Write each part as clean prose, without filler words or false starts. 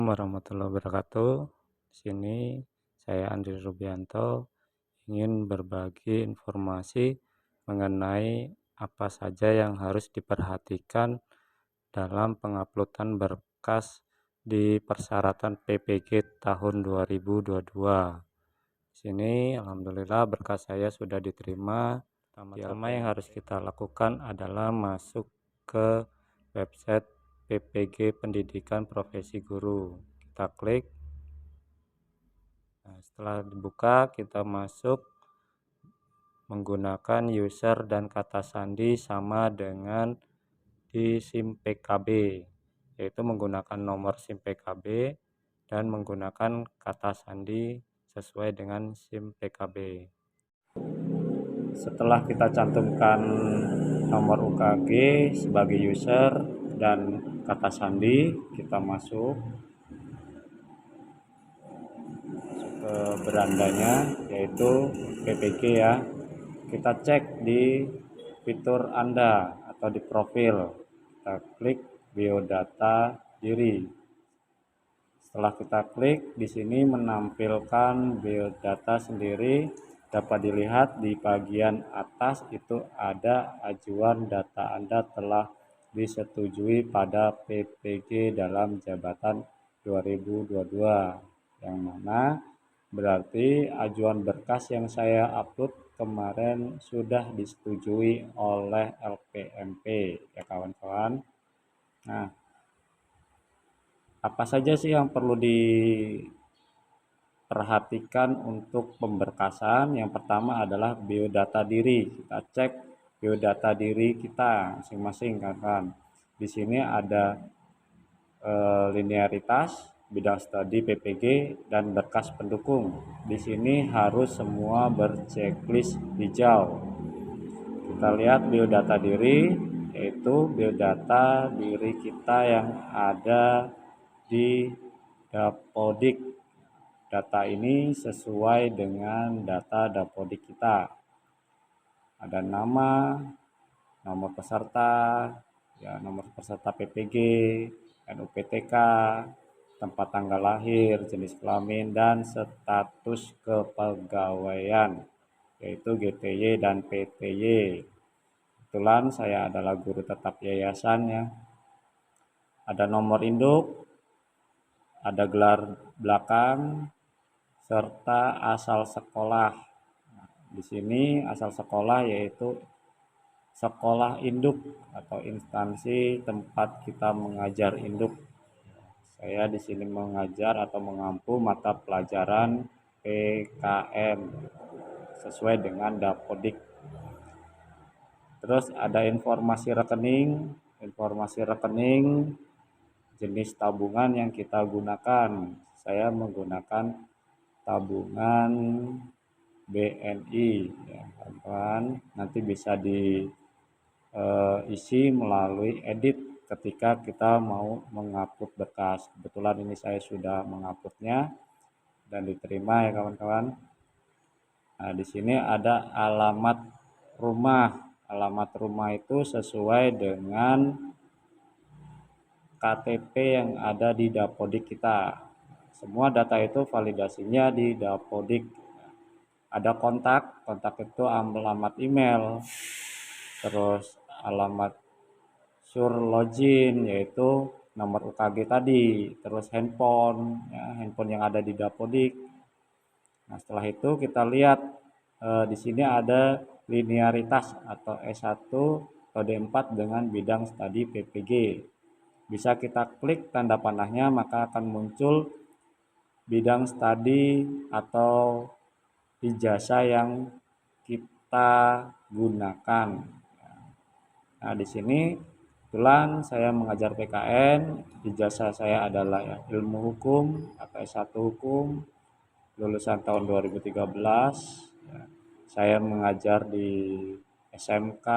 Warahmatullahi wabarakatuh. Di sini saya Andri Rubianto ingin berbagi informasi mengenai apa saja yang harus diperhatikan dalam penguploadan berkas di persyaratan PPG tahun 2022. Di sini alhamdulillah berkas saya sudah diterima. Pertama yang harus kita lakukan adalah masuk ke website PPG Pendidikan Profesi Guru. Kita klik. Nah, setelah dibuka, kita masuk menggunakan user dan kata sandi sama dengan di SIM PKB, yaitu menggunakan nomor SIM PKB dan menggunakan kata sandi sesuai dengan SIM PKB. Setelah kita cantumkan nomor UKG sebagai user dan kata sandi, kita masuk ke berandanya yaitu PPG ya. Kita cek di fitur Anda atau di profil. Kita klik biodata diri. Setelah kita klik, di sini menampilkan biodata sendiri. Dapat dilihat di bagian atas itu ada ajuan data Anda telah disetujui pada PPG dalam jabatan 2022. Yang mana berarti ajuan berkas yang saya upload kemarin sudah disetujui oleh LPMP ya kawan-kawan. Nah, apa saja sih yang perlu diperhatikan untuk pemberkasan? Yang pertama adalah biodata diri. Kita cek biodata diri kita masing-masing kan. Di sini ada linearitas, bidang studi PPG, dan berkas pendukung. Di sini harus semua berchecklist hijau. Kita lihat biodata diri, yaitu biodata diri kita yang ada di Dapodik. Data ini sesuai dengan data Dapodik kita. Ada nama, nomor peserta, ya nomor peserta PPG, NUPTK, tempat tanggal lahir, jenis kelamin, dan status kepegawaian, yaitu GTY dan PTY. Kebetulan saya adalah guru tetap yayasan ya. Ada nomor induk, ada gelar belakang, serta asal sekolah. Di sini asal sekolah yaitu sekolah induk atau instansi tempat kita mengajar induk. Saya di sini mengajar atau mengampu mata pelajaran PKM sesuai dengan Dapodik. Terus ada informasi rekening, jenis tabungan yang kita gunakan. Saya menggunakan tabungan BNI ya kawan-kawan. Nanti bisa diisi melalui edit ketika kita mau mengupload berkas. Kebetulan ini saya sudah menguploadnya dan diterima ya kawan-kawan. Nah, di sini ada alamat rumah. Alamat rumah itu sesuai dengan KTP yang ada di Dapodik kita. Semua data itu validasinya di Dapodik. Ada kontak itu alamat email, terus alamat sur login yaitu nomor UKG tadi, terus handphone, ya, handphone yang ada di Dapodik. Nah, setelah itu kita lihat di sini ada linearitas atau S1 atau D4 dengan bidang studi PPG. Bisa kita klik tanda panahnya, maka akan muncul bidang studi atau ijazah yang kita gunakan. Nah, di sini kebetulan saya mengajar PKN, ijazah saya adalah ilmu hukum atau S1 hukum, lulusan tahun 2013. Saya mengajar di SMK,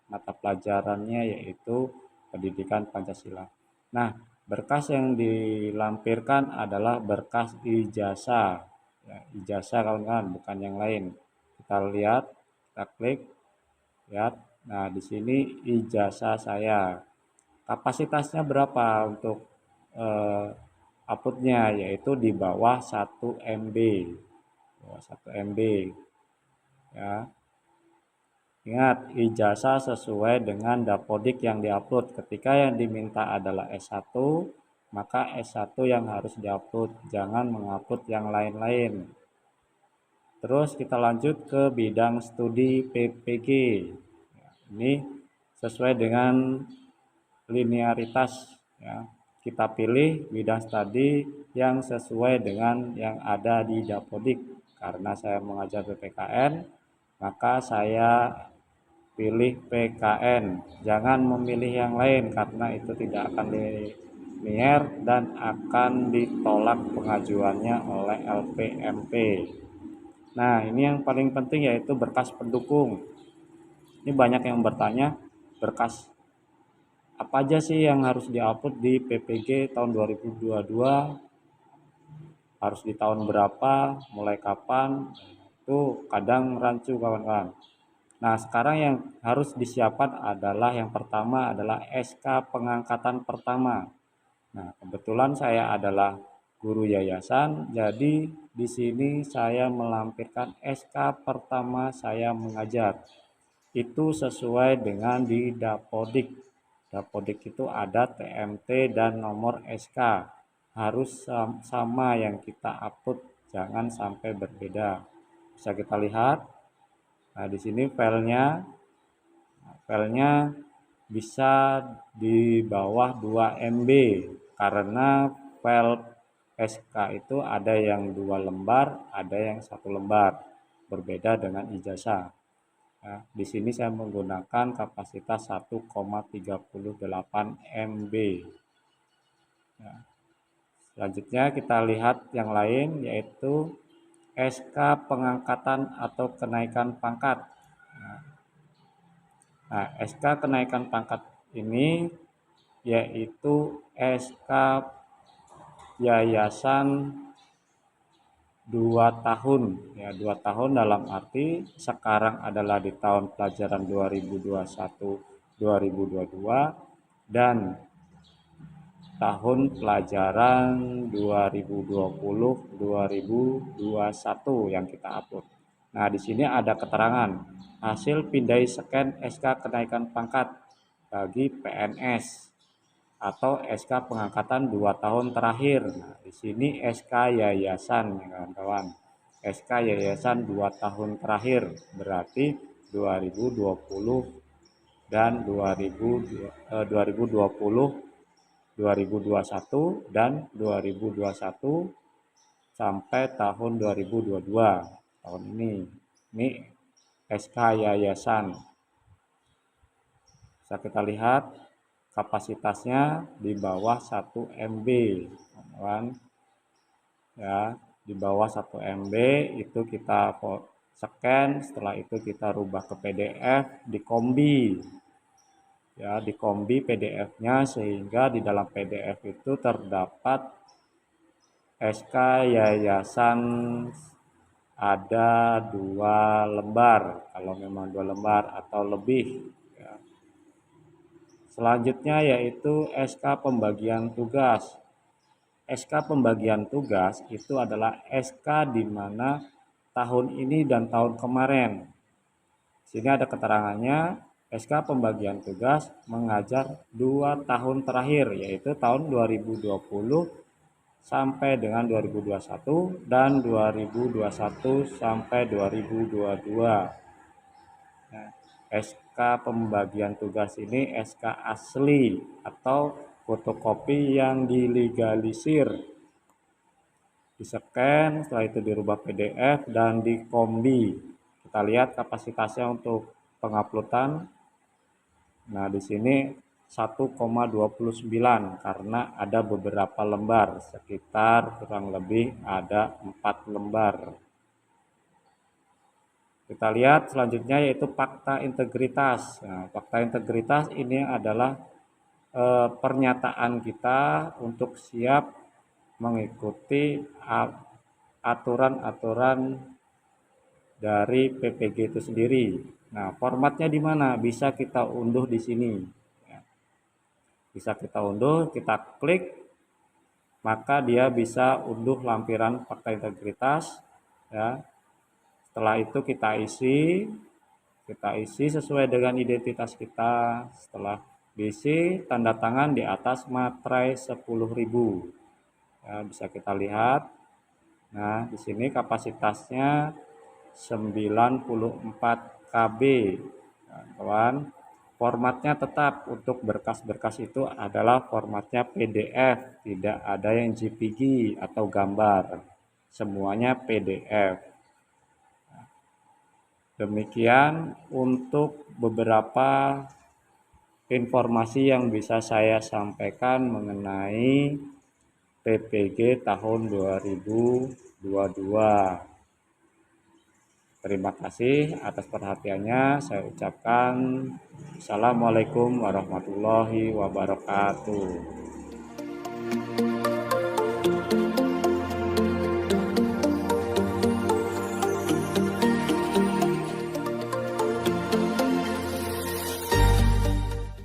mata pelajarannya yaitu Pendidikan Pancasila. Nah, berkas yang dilampirkan adalah berkas ijazah. Ya, ijazah kawan-kawan, bukan yang lain. Kita lihat, kita klik, lihat. Nah, di sini ijazah saya. Kapasitasnya berapa untuk uploadnya, yaitu di bawah 1 MB. Bawah 1 MB. Ya. Ingat, ijazah sesuai dengan dapodik yang diupload. Ketika yang diminta adalah S1, maka S1 yang harus diupload, jangan mengupload yang lain-lain. Terus kita lanjut ke bidang studi PPG. Ini sesuai dengan linearitas, ya. Kita pilih bidang studi yang sesuai dengan yang ada di dapodik. Karena saya mengajar PPKN, maka saya pilih PKN. Jangan memilih yang lain karena itu tidak akan linier dan akan ditolak pengajuannya oleh LPMP. Nah, ini yang paling penting yaitu berkas pendukung. Ini banyak yang bertanya, berkas apa aja sih yang harus diupload di PPG tahun 2022? Harus di tahun berapa? Mulai kapan? Itu kadang rancu kawan-kawan. Nah, sekarang yang harus disiapkan adalah yang pertama adalah SK pengangkatan pertama. Nah, kebetulan saya adalah guru yayasan, jadi di sini saya melampirkan SK pertama saya mengajar. Itu sesuai dengan di Dapodik. Dapodik itu ada TMT dan nomor SK. Harus sama yang kita upload, jangan sampai berbeda. Bisa kita lihat. Nah, di sini filenya bisa di bawah 2 MB karena file SK itu ada yang 2 lembar, ada yang 1 lembar, berbeda dengan ijazah. Nah, di sini saya menggunakan kapasitas 1,38 MB. Nah, selanjutnya kita lihat yang lain yaitu SK pengangkatan atau kenaikan pangkat. Nah, SK kenaikan pangkat ini yaitu SK yayasan 2 tahun. Ya, 2 tahun dalam arti sekarang adalah di tahun pelajaran 2021-2022 dan tahun pelajaran 2020-2021 yang kita upload. Nah, di sini ada keterangan hasil pindai scan SK kenaikan pangkat bagi PNS atau SK pengangkatan 2 tahun terakhir. Nah, di sini SK yayasan ya kawan-kawan. SK yayasan 2 tahun terakhir berarti 2020 dan 2020 2021 dan 2021 sampai tahun 2022 tahun ini. Ini SK yayasan. Bisa kita lihat kapasitasnya di bawah 1 MB, teman-teman. Ya, di bawah 1 MB itu kita scan, setelah itu kita rubah ke PDF, dikombi. Ya, dikombi PDF-nya sehingga di dalam PDF itu terdapat SK yayasan ada 2 lembar, kalau memang 2 lembar atau lebih. Ya. Selanjutnya yaitu SK pembagian tugas. SK pembagian tugas itu adalah SK di mana tahun ini dan tahun kemarin. Sini ada keterangannya, SK pembagian tugas mengajar 2 tahun terakhir, yaitu tahun 2020 sampai dengan 2021 dan 2021 sampai 2022. Nah, SK pembagian tugas ini SK asli atau fotokopi yang dilegalisir. Di-scan, setelah itu dirubah PDF dan dikombi. Kita lihat kapasitasnya untuk penguploadan. Nah, di sini 1,29 karena ada beberapa lembar, sekitar kurang lebih ada 4 lembar. Kita lihat selanjutnya yaitu fakta integritas. Nah, fakta integritas ini adalah pernyataan kita untuk siap mengikuti aturan-aturan dari PPG itu sendiri. Nah, formatnya di mana? Bisa kita unduh di sini. Bisa kita unduh, kita klik. maka dia bisa unduh lampiran fakta integritas ya. Setelah itu kita isi sesuai dengan identitas kita. Setelah diisi, tanda tangan di atas materai 10.000. Ya, bisa kita lihat. Nah, di sini kapasitasnya 94 KB. Nah, kawan, formatnya tetap untuk berkas-berkas itu adalah formatnya PDF, tidak ada yang JPG atau gambar. Semuanya PDF. Demikian untuk beberapa informasi yang bisa saya sampaikan mengenai PPG tahun 2022. Terima kasih atas perhatiannya. Saya ucapkan Assalamualaikum warahmatullahi wabarakatuh.